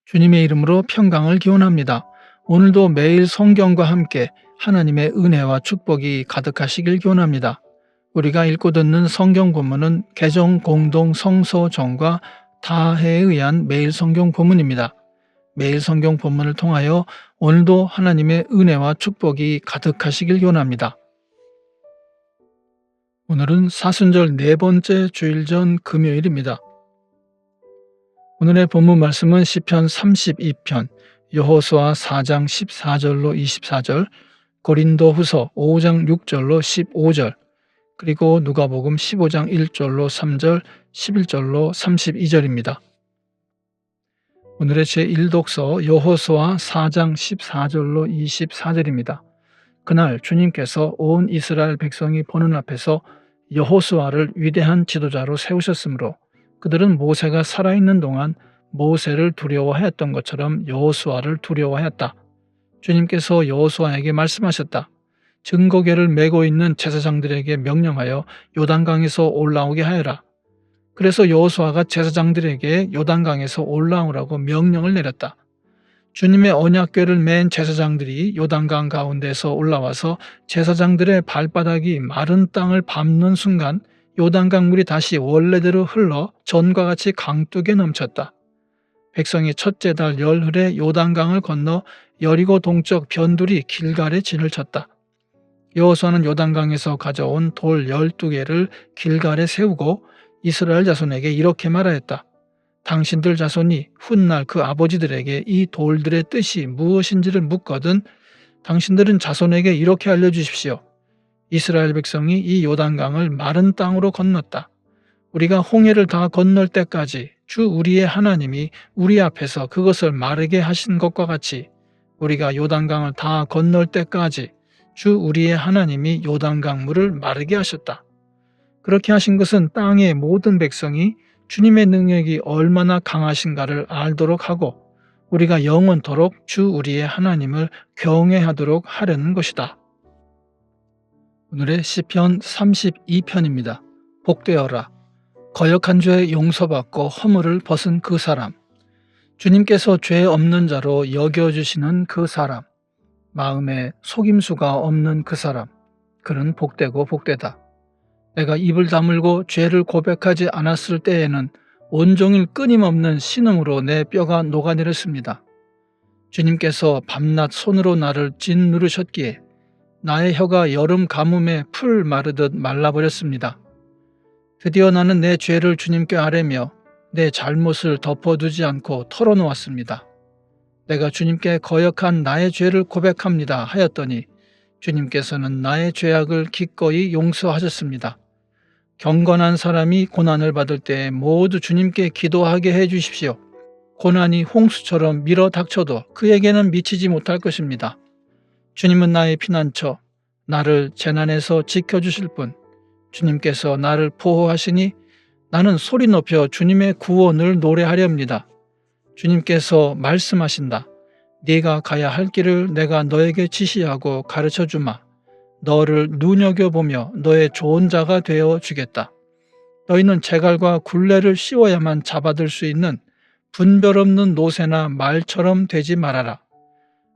주님의 이름으로 평강을 기원합니다. 오늘도 매일 성경과 함께 하나님의 은혜와 축복이 가득하시길 기원합니다. 우리가 읽고 듣는 성경 본문은 개정 공동 성서정과 다해에 의한 매일 성경 본문입니다. 매일 성경 본문을 통하여 오늘도 하나님의 은혜와 축복이 가득하시길 기원합니다. 오늘은 사순절 네 번째 주일 전 금요일입니다. 오늘의 본문 말씀은 시편 32편, 여호수아 4장 14절로 24절, 고린도후서 5장 6절로 15절, 그리고 누가복음 15장 1절로 3절, 11절로 32절입니다. 오늘의 제1독서 여호수아 4장 14절로 24절입니다. 그날 주님께서 온 이스라엘 백성이 보는 앞에서 여호수아를 위대한 지도자로 세우셨으므로 그들은 모세가 살아있는 동안 모세를 두려워하였던 것처럼 여호수아를 두려워하였다. 주님께서 여호수아에게 말씀하셨다. 증거궤를 메고 있는 제사장들에게 명령하여 요단강에서 올라오게 하여라. 그래서 여호수아가 제사장들에게 요단강에서 올라오라고 명령을 내렸다. 주님의 언약궤를 맨 제사장들이 요단강 가운데서 올라와서 제사장들의 발바닥이 마른 땅을 밟는 순간 요단강 물이 다시 원래대로 흘러 전과 같이 강둑에 넘쳤다. 백성이 첫째 달 열흘에 요단강을 건너 여리고 동쪽 변두리 길갈에 진을 쳤다. 여호수아는 요단강에서 가져온 돌 12개를 길갈에 세우고 이스라엘 자손에게 이렇게 말하였다. 당신들 자손이 훗날 그 아버지들에게 이 돌들의 뜻이 무엇인지를 묻거든 당신들은 자손에게 이렇게 알려주십시오. 이스라엘 백성이 이 요단강을 마른 땅으로 건넜다. 우리가 홍해를 다 건널 때까지 주 우리의 하나님이 우리 앞에서 그것을 마르게 하신 것과 같이 우리가 요단강을 다 건널 때까지 주 우리의 하나님이 요단강 물을 마르게 하셨다. 그렇게 하신 것은 땅의 모든 백성이 주님의 능력이 얼마나 강하신가를 알도록 하고 우리가 영원토록 주 우리의 하나님을 경외하도록 하려는 것이다. 오늘의 시편 32편입니다. 복되어라. 거역한 죄 용서받고 허물을 벗은 그 사람. 주님께서 죄 없는 자로 여겨주시는 그 사람. 마음에 속임수가 없는 그 사람. 그는 복되고 복되다. 내가 입을 다물고 죄를 고백하지 않았을 때에는 온종일 끊임없는 신음으로 내 뼈가 녹아내렸습니다. 주님께서 밤낮 손으로 나를 짓누르셨기에 나의 혀가 여름 가뭄에 풀 마르듯 말라버렸습니다. 드디어 나는 내 죄를 주님께 아뢰며 내 잘못을 덮어두지 않고 털어놓았습니다. 내가 주님께 거역한 나의 죄를 고백합니다 하였더니 주님께서는 나의 죄악을 기꺼이 용서하셨습니다. 경건한 사람이 고난을 받을 때 모두 주님께 기도하게 해주십시오. 고난이 홍수처럼 밀어 닥쳐도 그에게는 미치지 못할 것입니다. 주님은 나의 피난처, 나를 재난에서 지켜주실 분, 주님께서 나를 보호하시니 나는 소리 높여 주님의 구원을 노래하렵니다. 주님께서 말씀하신다. 네가 가야 할 길을 내가 너에게 지시하고 가르쳐주마. 너를 눈여겨보며 너의 좋은 자가 되어 주겠다. 너희는 재갈과 굴레를 씌워야만 잡아들 수 있는 분별 없는 노새나 말처럼 되지 말아라.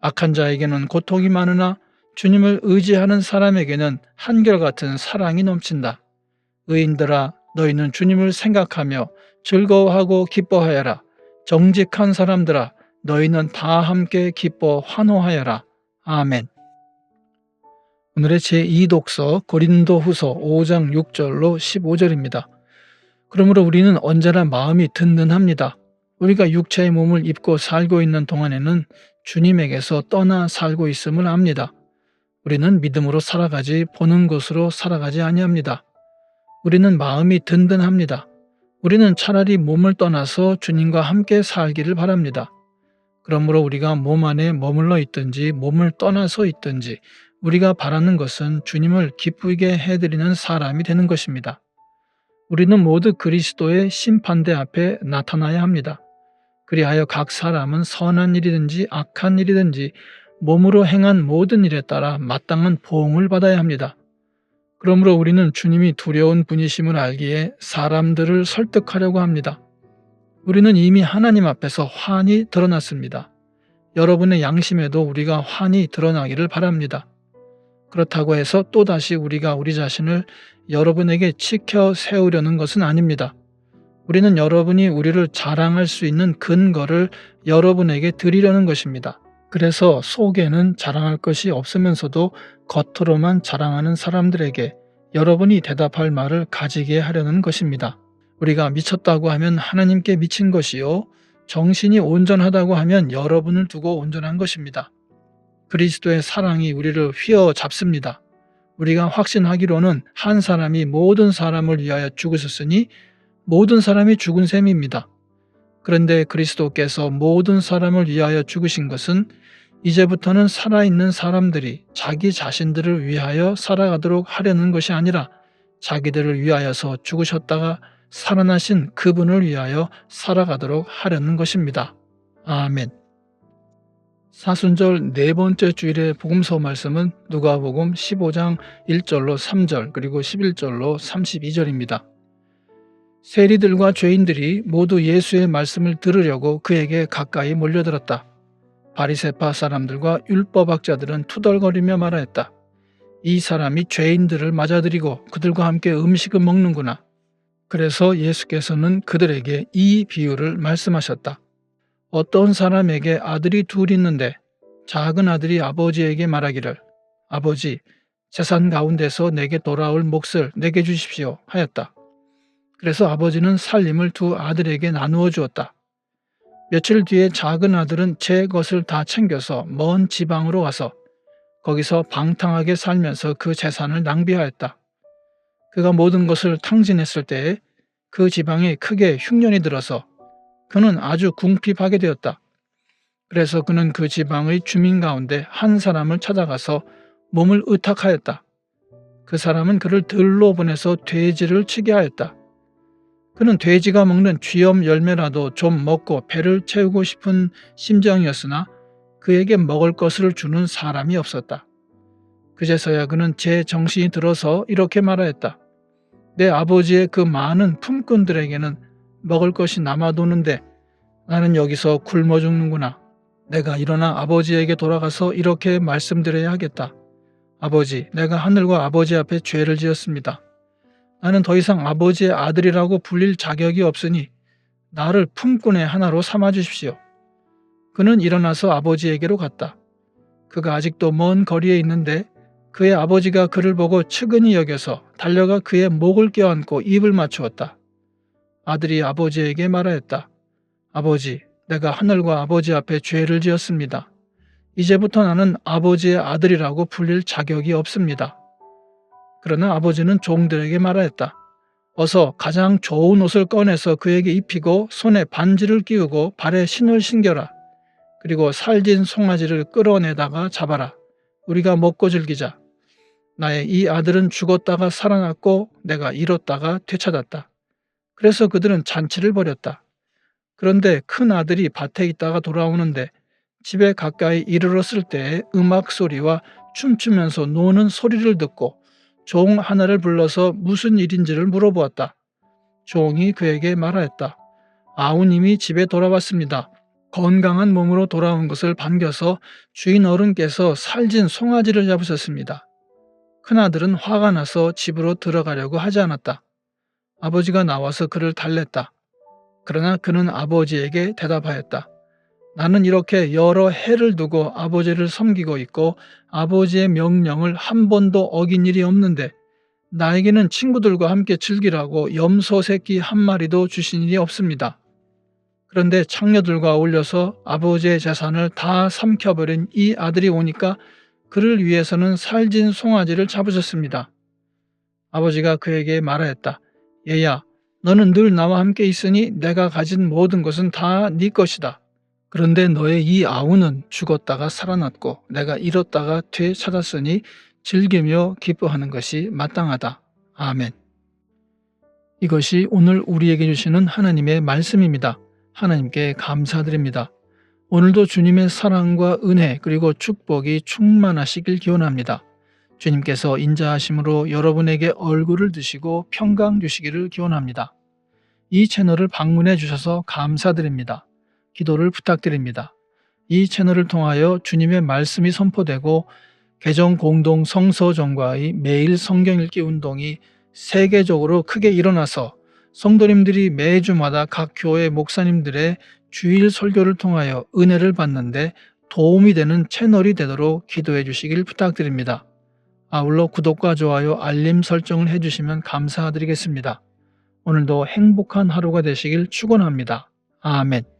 악한 자에게는 고통이 많으나 주님을 의지하는 사람에게는 한결같은 사랑이 넘친다. 의인들아, 너희는 주님을 생각하며 즐거워하고 기뻐하여라. 정직한 사람들아, 너희는 다 함께 기뻐 환호하여라. 아멘. 오늘의 제2독서 고린도후서 5장 6절로 15절입니다. 그러므로 우리는 언제나 마음이 든든합니다. 우리가 육체의 몸을 입고 살고 있는 동안에는 주님에게서 떠나 살고 있음을 압니다. 우리는 믿음으로 살아가지 보는 것으로 살아가지 아니합니다. 우리는 마음이 든든합니다. 우리는 차라리 몸을 떠나서 주님과 함께 살기를 바랍니다. 그러므로 우리가 몸 안에 머물러 있든지 몸을 떠나서 있든지 우리가 바라는 것은 주님을 기쁘게 해드리는 사람이 되는 것입니다. 우리는 모두 그리스도의 심판대 앞에 나타나야 합니다. 그리하여 각 사람은 선한 일이든지 악한 일이든지 몸으로 행한 모든 일에 따라 마땅한 보응을 받아야 합니다. 그러므로 우리는 주님이 두려운 분이심을 알기에 사람들을 설득하려고 합니다. 우리는 이미 하나님 앞에서 환히 드러났습니다. 여러분의 양심에도 우리가 환히 드러나기를 바랍니다. 그렇다고 해서 또다시 우리가 우리 자신을 여러분에게 치켜 세우려는 것은 아닙니다. 우리는 여러분이 우리를 자랑할 수 있는 근거를 여러분에게 드리려는 것입니다. 그래서 속에는 자랑할 것이 없으면서도 겉으로만 자랑하는 사람들에게 여러분이 대답할 말을 가지게 하려는 것입니다. 우리가 미쳤다고 하면 하나님께 미친 것이요, 정신이 온전하다고 하면 여러분을 두고 온전한 것입니다. 그리스도의 사랑이 우리를 휘어잡습니다. 우리가 확신하기로는 한 사람이 모든 사람을 위하여 죽으셨으니 모든 사람이 죽은 셈입니다. 그런데 그리스도께서 모든 사람을 위하여 죽으신 것은 이제부터는 살아있는 사람들이 자기 자신들을 위하여 살아가도록 하려는 것이 아니라 자기들을 위하여서 죽으셨다가 살아나신 그분을 위하여 살아가도록 하려는 것입니다. 아멘. 사순절 네 번째 주일의 복음서 말씀은 누가복음 15장 1절로 3절 그리고 11절로 32절입니다. 세리들과 죄인들이 모두 예수의 말씀을 들으려고 그에게 가까이 몰려들었다. 바리새파 사람들과 율법학자들은 투덜거리며 말하였다. 이 사람이 죄인들을 맞아들이고 그들과 함께 음식을 먹는구나. 그래서 예수께서는 그들에게 이 비유를 말씀하셨다. 어떤 사람에게 아들이 둘 있는데 작은 아들이 아버지에게 말하기를 아버지, 재산 가운데서 내게 돌아올 몫을 내게 주십시오 하였다. 그래서 아버지는 살림을 두 아들에게 나누어 주었다. 며칠 뒤에 작은 아들은 제 것을 다 챙겨서 먼 지방으로 가서 거기서 방탕하게 살면서 그 재산을 낭비하였다. 그가 모든 것을 탕진했을 때에 그 지방에 크게 흉년이 들어서 그는 아주 궁핍하게 되었다. 그래서 그는 그 지방의 주민 가운데 한 사람을 찾아가서 몸을 의탁하였다. 그 사람은 그를 들로 보내서 돼지를 치게 하였다. 그는 돼지가 먹는 쥐염 열매라도 좀 먹고 배를 채우고 싶은 심정이었으나 그에게 먹을 것을 주는 사람이 없었다. 그제서야 그는 제 정신이 들어서 이렇게 말하였다. 내 아버지의 그 많은 품꾼들에게는 먹을 것이 남아도는데 나는 여기서 굶어 죽는구나. 내가 일어나 아버지에게 돌아가서 이렇게 말씀드려야 하겠다. 아버지, 내가 하늘과 아버지 앞에 죄를 지었습니다. 나는 더 이상 아버지의 아들이라고 불릴 자격이 없으니 나를 품꾼의 하나로 삼아 주십시오. 그는 일어나서 아버지에게로 갔다. 그가 아직도 먼 거리에 있는데 그의 아버지가 그를 보고 측은히 여겨서 달려가 그의 목을 껴안고 입을 맞추었다. 아들이 아버지에게 말하였다. 아버지, 내가 하늘과 아버지 앞에 죄를 지었습니다. 이제부터 나는 아버지의 아들이라고 불릴 자격이 없습니다. 그러나 아버지는 종들에게 말하였다. 어서 가장 좋은 옷을 꺼내서 그에게 입히고 손에 반지를 끼우고 발에 신을 신겨라. 그리고 살진 송아지를 끌어내다가 잡아라. 우리가 먹고 즐기자. 나의 이 아들은 죽었다가 살아났고 내가 잃었다가 되찾았다. 그래서 그들은 잔치를 벌였다. 그런데 큰 아들이 밭에 있다가 돌아오는데 집에 가까이 이르렀을 때에 음악 소리와 춤추면서 노는 소리를 듣고 종 하나를 불러서 무슨 일인지를 물어보았다. 종이 그에게 말하였다. 아우님이 집에 돌아왔습니다. 건강한 몸으로 돌아온 것을 반겨서 주인 어른께서 살진 송아지를 잡으셨습니다. 큰아들은 화가 나서 집으로 들어가려고 하지 않았다. 아버지가 나와서 그를 달랬다. 그러나 그는 아버지에게 대답하였다. 나는 이렇게 여러 해를 두고 아버지를 섬기고 있고 아버지의 명령을 한 번도 어긴 일이 없는데 나에게는 친구들과 함께 즐기라고 염소 새끼 한 마리도 주신 일이 없습니다. 그런데 창녀들과 어울려서 아버지의 재산을 다 삼켜버린 이 아들이 오니까 그를 위해서는 살진 송아지를 잡으셨습니다. 아버지가 그에게 말하였다. 얘야, 너는 늘 나와 함께 있으니 내가 가진 모든 것은 다 네 것이다. 그런데 너의 이 아우는 죽었다가 살아났고 내가 잃었다가 되찾았으니 즐기며 기뻐하는 것이 마땅하다. 아멘. 이것이 오늘 우리에게 주시는 하나님의 말씀입니다. 하나님께 감사드립니다. 오늘도 주님의 사랑과 은혜 그리고 축복이 충만하시길 기원합니다. 주님께서 인자하심으로 여러분에게 얼굴을 드시고 평강 주시기를 기원합니다. 이 채널을 방문해 주셔서 감사드립니다. 기도를 부탁드립니다. 이 채널을 통하여 주님의 말씀이 선포되고 개정 공동 성서정과의 매일 성경 읽기 운동이 세계적으로 크게 일어나서 성도님들이 매주마다 각 교회 목사님들의 주일 설교를 통하여 은혜를 받는데 도움이 되는 채널이 되도록 기도해 주시길 부탁드립니다. 아울러 구독과 좋아요, 알림 설정을 해주시면 감사드리겠습니다. 오늘도 행복한 하루가 되시길 축원합니다. 아멘.